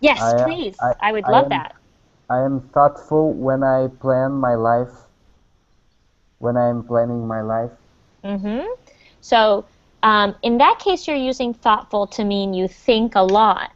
Speaker 1: Yes, please. I would love that.
Speaker 11: I am thoughtful when I plan my life. When I am planning my life.
Speaker 1: Mm-hmm. So in that case, you're using thoughtful to mean you think a lot.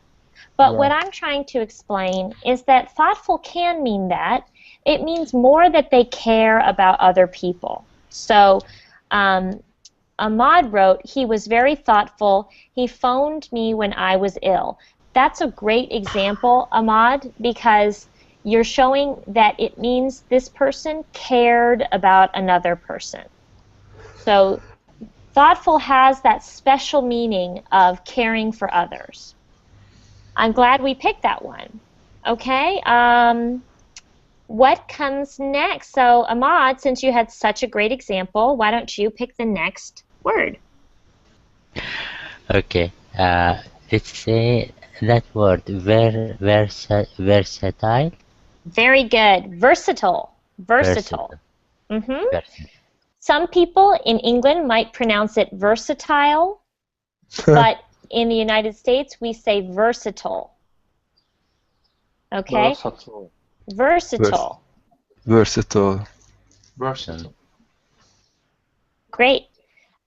Speaker 1: But what I'm trying to explain is that thoughtful can mean that. It means more that they care about other people. So Ahmad wrote, he was very thoughtful. He phoned me when I was ill. That's a great example, Ahmad, because you're showing that it means this person cared about another person. So thoughtful has that special meaning of caring for others. I'm glad we picked that one. Okay, what comes next? So Ahmad, since you had such a great example, why don't you pick the next word?
Speaker 5: Okay, let's say That word, versatile?
Speaker 1: Very good. Versatile. Versatile.
Speaker 5: Versatile.
Speaker 1: Mm-hmm.
Speaker 5: Versatile.
Speaker 1: Some people in England might pronounce it versatile, but in the United States we say versatile. Okay?
Speaker 3: Versatile.
Speaker 1: Versatile.
Speaker 6: Versatile.
Speaker 4: Versatile.
Speaker 1: Great.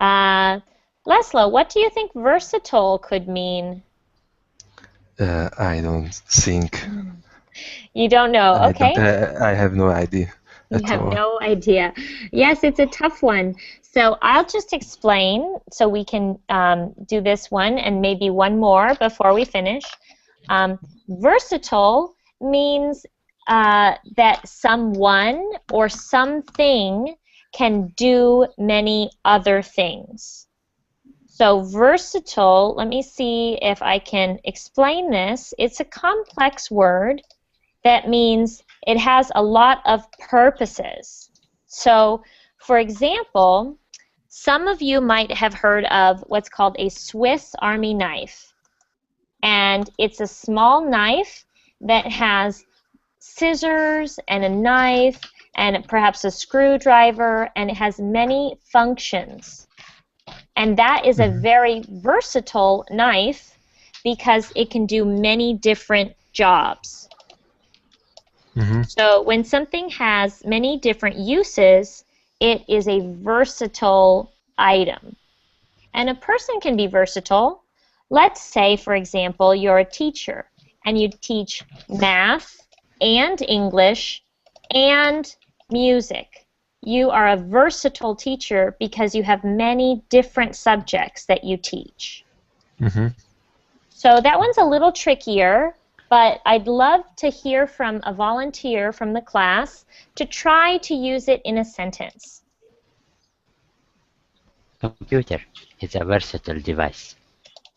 Speaker 1: Laszlo, what do you think versatile could mean?
Speaker 6: I don't think.
Speaker 1: You don't know. Okay.
Speaker 6: I have no idea
Speaker 1: You
Speaker 6: at
Speaker 1: have
Speaker 6: all.
Speaker 1: no idea. Yes, it's a tough one. So I'll just explain so we can do this one and maybe one more before we finish. Versatile means that someone or something can do many other things. So versatile, let me see if I can explain this. It's a complex word that means it has a lot of purposes. So, for example, some of you might have heard of what's called a Swiss Army knife. And it's a small knife that has scissors and a knife and perhaps a screwdriver, and it has many functions. And that is a very versatile knife because it can do many different jobs. So when something has many different uses, it is a versatile item. And a person can be versatile. Let's say, for example, you're a teacher and you teach math and English and music. You are a versatile teacher because you have many different subjects that you teach. So that one's a little trickier, but I'd love to hear from a volunteer from the class to try to use it in a sentence.
Speaker 5: Computer is a versatile device.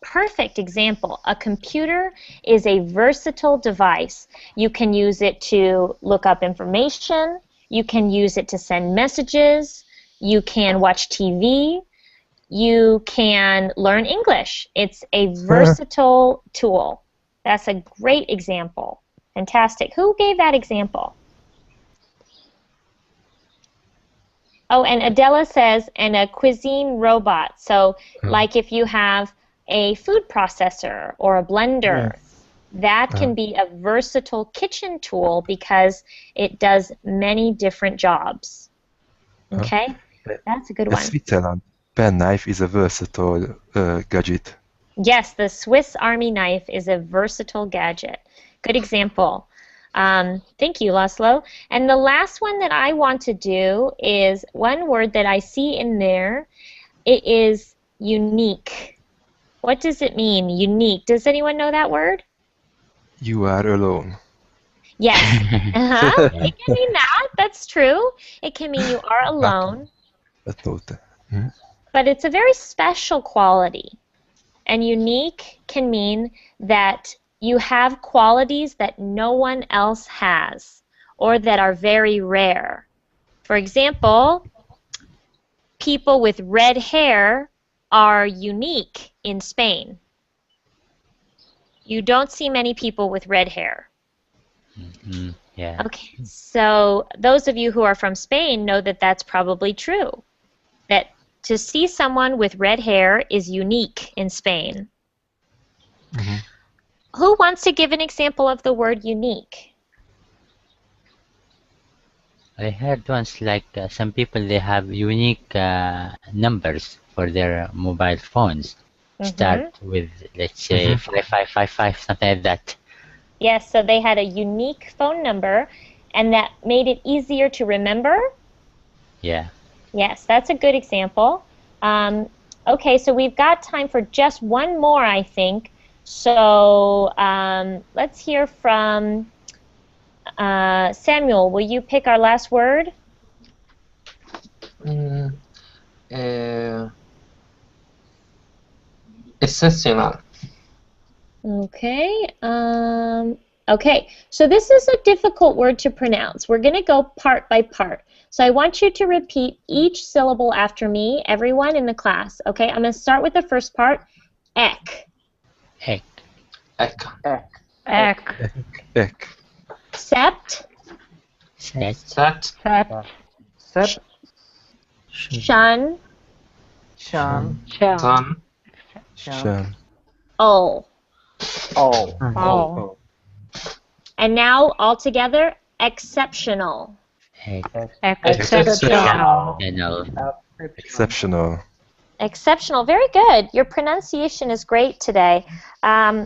Speaker 1: Perfect example. A computer is a versatile device. You can use it to look up information. You can use it to send messages. You can watch TV. You can learn English. It's a versatile tool. That's a great example. Fantastic. Who gave that example? Oh, and Adela says, and a cuisine robot. So, like if you have a food processor or a blender, that can be a versatile kitchen tool because it does many different jobs. Okay? That's a good one.
Speaker 6: Switzerland, penknife is a versatile gadget.
Speaker 1: Yes, the Swiss Army knife is a versatile gadget. Good example. Thank you, Laszlo. And the last one that I want to do is one word that I see in there. It is unique. What does it mean, unique? Does anyone know that word?
Speaker 6: You are alone.
Speaker 1: Yes. It can mean that. That's true. It can mean you are alone. But it's a very special quality. And unique can mean that you have qualities that no one else has or that are very rare. For example, people with red hair are unique in Spain. You don't see many people with red hair.
Speaker 5: Yeah.
Speaker 1: Okay, so those of you who are from Spain know that that's probably true. That to see someone with red hair is unique in Spain. Who wants to give an example of the word unique?
Speaker 5: I heard once like some people they have unique numbers for their mobile phones. Start with, let's say, 5555, something like that.
Speaker 1: Yes, so they had a unique phone number and that made it easier to remember?
Speaker 5: Yeah.
Speaker 1: Yes, that's a good example. Okay, so we've got time for just one more, I think. So let's hear from Samuel. Will you pick our last word?
Speaker 4: Exceptional.
Speaker 1: Okay. Okay, so this is a difficult word to pronounce. We're going to go part by part. So I want you to repeat each syllable after me, everyone in the class. Okay, I'm going to start with the first part. Ek.
Speaker 5: Ek.
Speaker 4: Ek.
Speaker 7: Ek.
Speaker 6: Ek.
Speaker 1: Sept,
Speaker 5: Set.
Speaker 4: Set.
Speaker 12: Set.
Speaker 1: shun,
Speaker 12: Shan.
Speaker 7: Shall.
Speaker 4: Tan.
Speaker 6: Shan.
Speaker 1: ul.
Speaker 12: Oh.
Speaker 7: Oh.
Speaker 1: And now all together, exceptional.
Speaker 7: Exceptional.
Speaker 6: Exceptional.
Speaker 1: Exceptional. Very good. Your pronunciation is great today.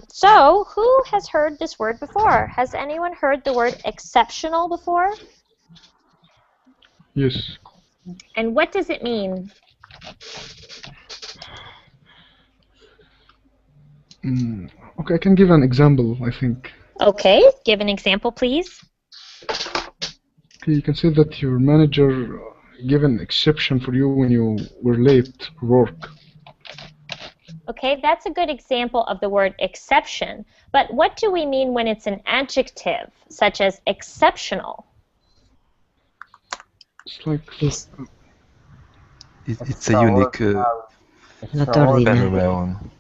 Speaker 1: So, who has heard this word before? Has anyone heard the word exceptional before?
Speaker 10: Yes.
Speaker 1: And what does it mean?
Speaker 10: Okay, I can give an example, I think.
Speaker 1: Okay, give an example, please.
Speaker 10: Okay, you can say that your manager gave an exception for you when you were late for work.
Speaker 1: Okay, that's a good example of the word exception. But what do we mean when it's an adjective, such as exceptional?
Speaker 10: It's like
Speaker 6: It's a unique
Speaker 8: Not ordinary.
Speaker 6: phenomenon.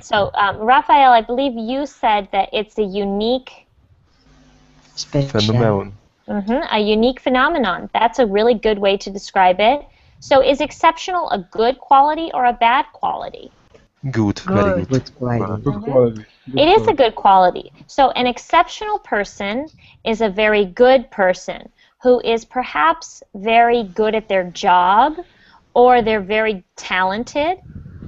Speaker 1: So, Raphael, I believe you said that it's a unique
Speaker 8: Special.
Speaker 6: Phenomenon.
Speaker 1: a unique phenomenon. That's a really good way to describe it. So is exceptional a good quality or a bad quality?
Speaker 6: Good, very good.
Speaker 8: Good quality.
Speaker 10: good quality.
Speaker 1: It is a good quality. So an exceptional person is a very good person who is perhaps very good at their job, or they're very talented.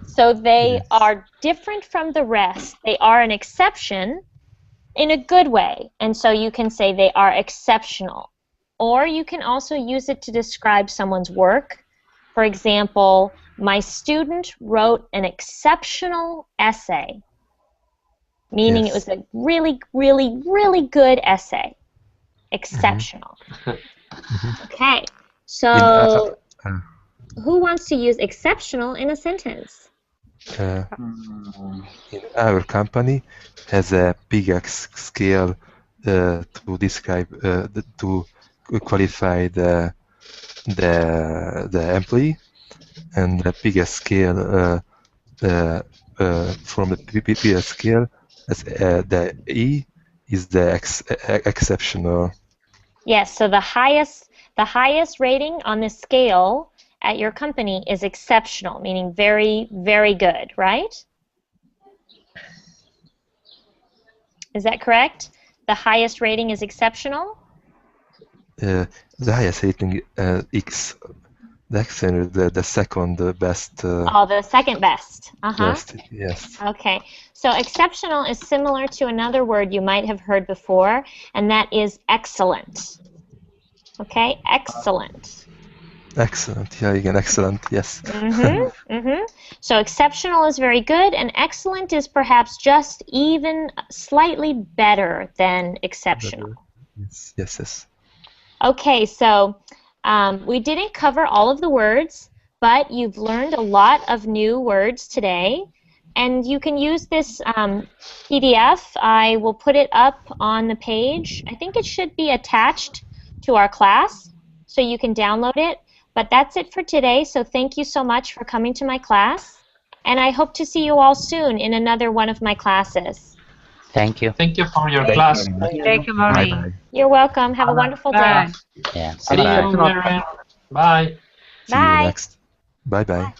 Speaker 1: So they are different from the rest. They are an exception in a good way. And so you can say they are exceptional. Or you can also use it to describe someone's work. For example, my student wrote an exceptional essay, meaning it was a really, really, really good essay. Exceptional. Okay, so who wants to use exceptional in a sentence?
Speaker 6: In our company has a PX scale to describe to qualify the employee, and the biggest scale from the PPS scale as the E is the exceptional.
Speaker 1: Yes, so the highest rating on this scale at your company is exceptional, meaning very, very good, right? Is that correct? The highest rating is exceptional?
Speaker 6: The highest rating X. The excellent, the second best.
Speaker 1: Oh, the second best.
Speaker 6: Best, yes.
Speaker 1: Okay, so exceptional is similar to another word you might have heard before, and that is excellent. Okay, excellent.
Speaker 6: Excellent, yeah, again, excellent, yes.
Speaker 1: So exceptional is very good, and excellent is perhaps just even slightly better than exceptional.
Speaker 6: Yes, yes, yes.
Speaker 1: Okay, so we didn't cover all of the words, but you've learned a lot of new words today, and you can use this PDF. I will put it up on the page. I think it should be attached to our class, so you can download it. But that's it for today, so thank you so much for coming to my class, and I hope to see you all soon in another one of my classes.
Speaker 5: Thank you.
Speaker 4: Thank you for your class.
Speaker 7: Thank you, Maureen.
Speaker 1: You're welcome. Have a wonderful day.
Speaker 7: Bye.
Speaker 5: Yeah.
Speaker 4: See you, Maureen. Bye.
Speaker 6: See you next. Bye-bye.